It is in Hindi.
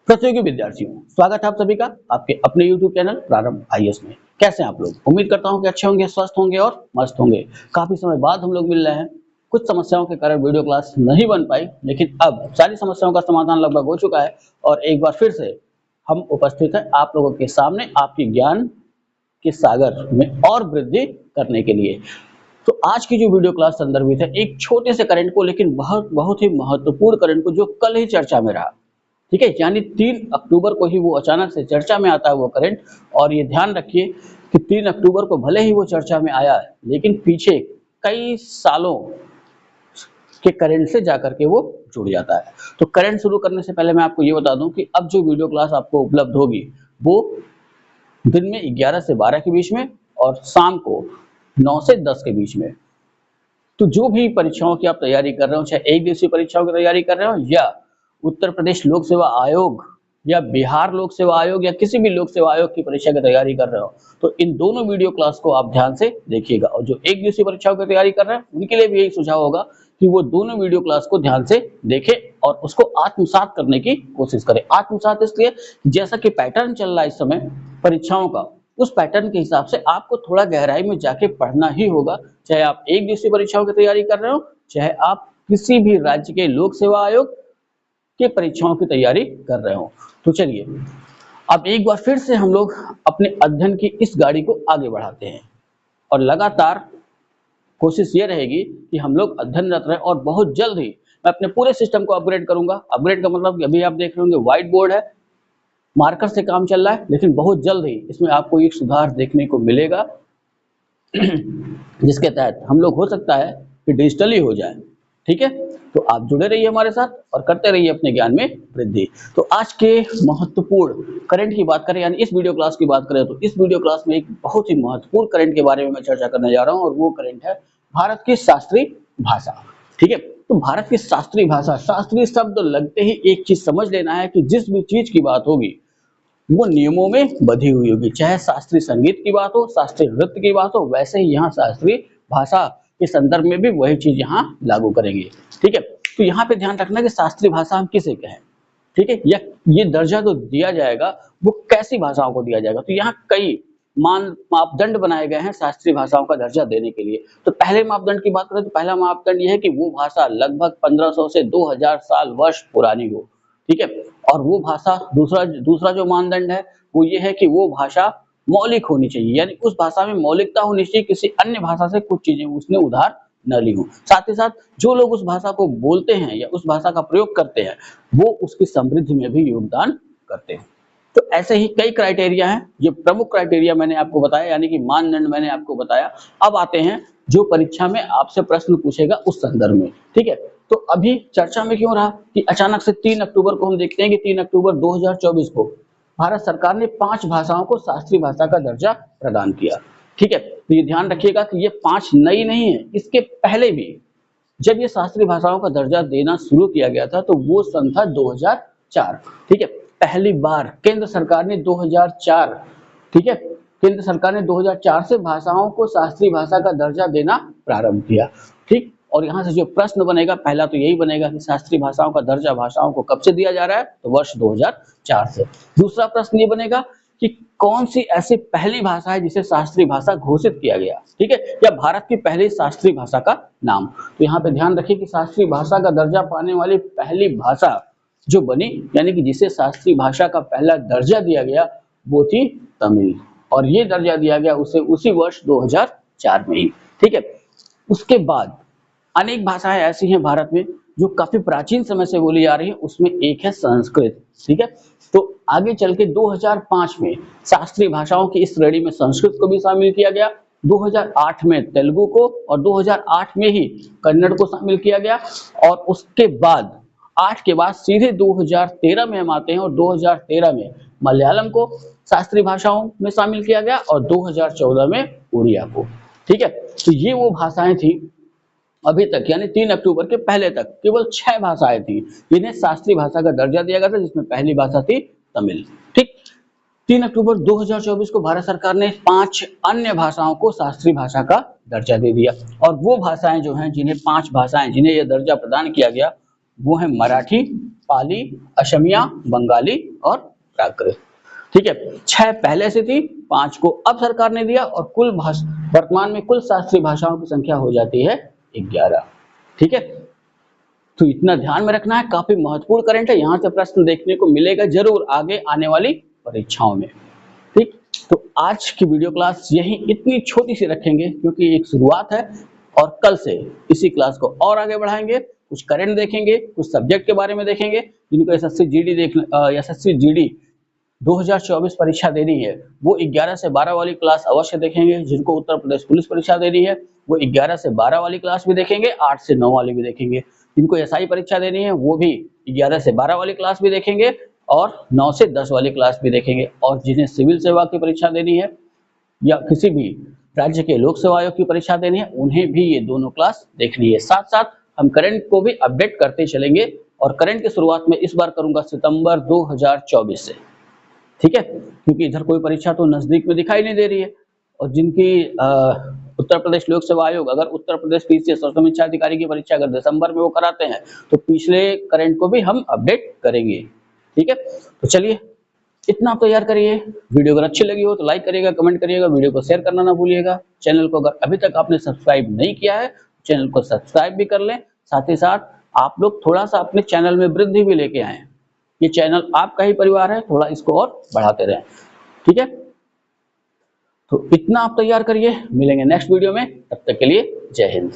प्रतियोगी विद्यार्थियों, स्वागत है आप सभी का आपके अपने YouTube चैनल प्रारंभ आईएएस में। कैसे हैं आप लोग? उम्मीद करता हूं कि अच्छे होंगे, स्वस्थ होंगे और मस्त होंगे। काफी समय बाद हम लोग मिल रहे हैं। कुछ समस्याओं के कारण वीडियो क्लास नहीं बन पाई, लेकिन अब सारी समस्याओं का समाधान लगभग हो चुका है और एक बार फिर से हम उपस्थित हैं आप लोगों के सामने आपके ज्ञान के सागर में और वृद्धि करने के लिए। तो आज की जो वीडियो क्लास संदर्भित है एक छोटे से करंट को, लेकिन बहुत ही महत्वपूर्ण करंट को, जो कल ही चर्चा में रहा। ठीक है, यानी 3 अक्टूबर को ही वो अचानक से चर्चा में आता है वो करंट। और ये ध्यान रखिए कि 3 अक्टूबर को भले ही वो चर्चा में आया है, लेकिन पीछे कई सालों के करंट से जाकर के वो जुड़ जाता है। तो करंट शुरू करने से पहले मैं आपको ये बता दूं कि अब जो वीडियो क्लास आपको उपलब्ध होगी वो दिन में 11 से 12 के बीच में और शाम को 9 से 10 के बीच में। तो जो भी परीक्षाओं की आप तैयारी कर रहे हो, चाहे एक दिवसीय परीक्षाओं की तैयारी कर रहे हो या उत्तर प्रदेश लोक सेवा आयोग या बिहार लोक सेवा आयोग या किसी भी लोक सेवा आयोग की परीक्षा की तैयारी कर रहे हो, तो इन दोनों वीडियो क्लास को आप ध्यान से देखिएगा। और जो एक दिवसीय परीक्षाओं की तैयारी कर रहे हैं उनके लिए भी यही सुझाव होगा कि वो दोनों वीडियो क्लास को ध्यान से देखें और उसको आत्मसात करने की कोशिश करें। आत्मसात इसलिए जैसा कि पैटर्न चल रहा है इस समय परीक्षाओं का, उस पैटर्न के हिसाब से आपको थोड़ा गहराई में जाके पढ़ना ही होगा। चाहे आप एक दिवसीय परीक्षाओं की तैयारी कर रहे हो, चाहे आप किसी भी राज्य के लोक सेवा आयोग के परीक्षाओं की तैयारी कर रहे हो। तो चलिए अब एक बार फिर से हम लोग अपने अध्ययन की इस गाड़ी को आगे बढ़ाते हैं और लगातार कोशिश ये रहेगी कि हम लोग अध्ययनरत रहें। और बहुत जल्द ही मैं अपने पूरे सिस्टम को अपग्रेड करूंगा। अपग्रेड का मतलब अभी आप देख रहे होंगे व्हाइट बोर्ड है, मार्कर से काम चल रहा है, लेकिन बहुत जल्द ही इसमें आपको एक सुधार देखने को मिलेगा जिसके तहत हम लोग हो सकता है कि डिजिटली हो जाए। ठीक है, तो आप जुड़े रहिए हमारे साथ और करते रहिए अपने ज्ञान में वृद्धि। तो आज के महत्वपूर्ण करंट की बात करें, यानी इस वीडियो क्लास की बात करें, तो इस वीडियो क्लास में एक बहुत ही महत्वपूर्ण करंट के बारे में मैं चर्चा करने जा रहा हूं और वो करंट है भारत की शास्त्रीय भाषा। ठीक है, तो भारत की शास्त्रीय भाषा, शास्त्रीय शब्द लगते ही एक चीज समझ लेना है कि जिस भी चीज की बात होगी वो नियमों में बधी हुई होगी। चाहे शास्त्रीय संगीत की बात हो, शास्त्रीय नृत्य की बात हो, वैसे ही यहाँ शास्त्रीय भाषा के संदर्भ में भी वही चीज यहाँ लागू करेंगे। ठीक है, तो यहाँ पे ध्यान रखना कि शास्त्रीय भाषा हम किसे कहें। ठीक है, या ये दर्जा जो दिया जाएगा वो कैसी भाषाओं को दिया जाएगा। तो यहाँ कई मापदंड बनाए गए हैं शास्त्रीय भाषाओं का दर्जा देने के लिए। तो पहले मापदंड की बात करें तो पहला मापदंड यह है कि वो भाषा लगभग 1500 से 2000 साल वर्ष पुरानी हो। ठीक है, और वो भाषा दूसरा जो मानदंड है वो ये है कि वो भाषा मौलिक होनी चाहिए, यानी उस भाषा में मौलिकता होनी चाहिए, किसी अन्य भाषा से कुछ चीजें उसने उधार न ली हो। साथ ही साथ जो लोग उस भाषा को बोलते हैं या उस भाषा का प्रयोग करते हैं वो उसकी समृद्धि में भी योगदान करते हैं। तो ऐसे ही कई क्राइटेरिया हैं, ये प्रमुख क्राइटेरिया मैंने आपको बताया, यानी कि मानदंड मैंने आपको बताया। अब आते हैं जो परीक्षा में आपसे प्रश्न पूछेगा उस संदर्भ में। ठीक है, तो अभी चर्चा में क्यों रहा कि अचानक से 3 अक्टूबर को हम देखते हैं कि 3 अक्टूबर 2024 को भारत सरकार ने 5 भाषाओं को शास्त्रीय भाषा का दर्जा प्रदान किया। ठीक है, तो ये ध्यान रखिएगा कि ये 5 नई नहीं है, इसके पहले भी जब ये शास्त्रीय भाषाओं का दर्जा देना शुरू किया गया था तो वो सन था 2004। ठीक है, पहली बार केंद्र सरकार ने 2004, ठीक है, केंद्र सरकार ने 2004 से भाषाओं को शास्त्रीय भाषा का दर्जा देना प्रारंभ किया। ठीक, और यहाँ से जो प्रश्न बनेगा पहला तो यही बनेगा कि शास्त्रीय भाषाओं का दर्जा भाषाओं को कब से दिया जा रहा है, तो वर्ष 2004 से। दूसरा प्रश्न ये बनेगा कि कौन सी ऐसी पहली भाषा है जिसे शास्त्रीय भाषा घोषित किया गया। ठीक है, या भारत की पहली शास्त्रीय भाषा का नाम। तो यहाँ पे ध्यान रखिए कि शास्त्रीय भाषा का दर्जा पाने वाली पहली भाषा जो बनी, यानी कि जिसे शास्त्रीय भाषा का पहला दर्जा दिया गया, वो थी तमिल। और ये दर्जा दिया गया उसे उसी वर्ष 2004 में ही। ठीक है, उसके बाद अनेक भाषाएं ऐसी हैं भारत में जो काफी प्राचीन समय से बोली जा रही है, उसमें एक है संस्कृत। ठीक है, तो आगे चल के 2005 में शास्त्रीय भाषाओं की इस श्रेणी में संस्कृत को भी शामिल किया गया, 2008 में तेलुगु को और 2008 में ही कन्नड़ को शामिल किया गया। और उसके बाद 8 के बाद सीधे 2013 में हम आते हैं और 2013 में मलयालम को शास्त्रीय भाषाओं में शामिल किया गया और 2014 में उड़िया को। ठीक है, तो ये वो भाषाएं थी अभी तक, यानी 3 अक्टूबर के पहले तक केवल 6 भाषाएं थी जिन्हें शास्त्रीय भाषा का दर्जा दिया गया था, जिसमें पहली भाषा थी तमिल। ठीक, 3 अक्टूबर 2024 को भारत सरकार ने 5 अन्य भाषाओं को शास्त्रीय भाषा का दर्जा दे दिया। और वो भाषाएं जो हैं, जिन्हें 5 भाषाएं जिन्हें यह दर्जा प्रदान किया गया, वो है मराठी, पाली, असमिया, बंगाली और प्राकृत। ठीक है, 6 पहले से थी, 5 को अब सरकार ने दिया और कुल वर्तमान में कुल शास्त्रीय भाषाओं की संख्या हो जाती है 11। ठीक है, तो इतना ध्यान में रखना है, काफी महत्वपूर्ण करंट है, यहाँ से प्रश्न देखने को मिलेगा जरूर आगे आने वाली परीक्षाओं में। ठीक, तो आज की वीडियो क्लास यही इतनी छोटी सी रखेंगे क्योंकि एक शुरुआत है और कल से इसी क्लास को और आगे बढ़ाएंगे, कुछ करंट देखेंगे, कुछ सब्जेक्ट के बारे में देखेंगे, जिनको एसएससी जीडी 2024 परीक्षा देनी है वो 11 से 12 वाली क्लास अवश्य देखेंगे। जिनको उत्तर प्रदेश पुलिस परीक्षा देनी है वो 11 से 12 वाली क्लास भी देखेंगे, 8 से 9 वाली भी देखेंगे। जिनको एसआई परीक्षा देनी है वो भी 11 से 12 वाली क्लास भी देखेंगे और 9 से 10 वाली क्लास भी देखेंगे। और जिन्हें सिविल सेवा की परीक्षा देनी है या किसी भी राज्य के लोक सेवा आयोग की परीक्षा देनी है उन्हें भी ये दोनों क्लास देखनी है। साथ साथ हम करंट को भी अपडेट करते चलेंगे और करंट की शुरुआत में इस बार करूंगा सितंबर 2024 से। ठीक है, क्योंकि इधर कोई परीक्षा तो नजदीक में दिखाई नहीं दे रही है और जिनकी उत्तर प्रदेश लोक सेवा आयोग अगर उत्तर प्रदेश पीसीएस और समीक्षा अधिकारी की परीक्षा अगर दिसंबर में वो कराते हैं तो पिछले करंट को भी हम अपडेट करेंगे। ठीक है, तो चलिए इतना आप तैयार करिए। वीडियो अगर अच्छी लगी हो तो लाइक करिएगा, कमेंट करिएगा, वीडियो को शेयर करना ना भूलिएगा। चैनल को अगर अभी तक आपने सब्सक्राइब नहीं किया है चैनल को सब्सक्राइब भी कर लें। साथ ही साथ आप लोग थोड़ा सा अपने चैनल में वृद्धि भी लेके आए, ये चैनल आपका ही परिवार है, थोड़ा इसको और बढ़ाते रहें। ठीक है, तो इतना आप तैयार करिए, मिलेंगे नेक्स्ट वीडियो में, तब तक के लिए जय हिंद।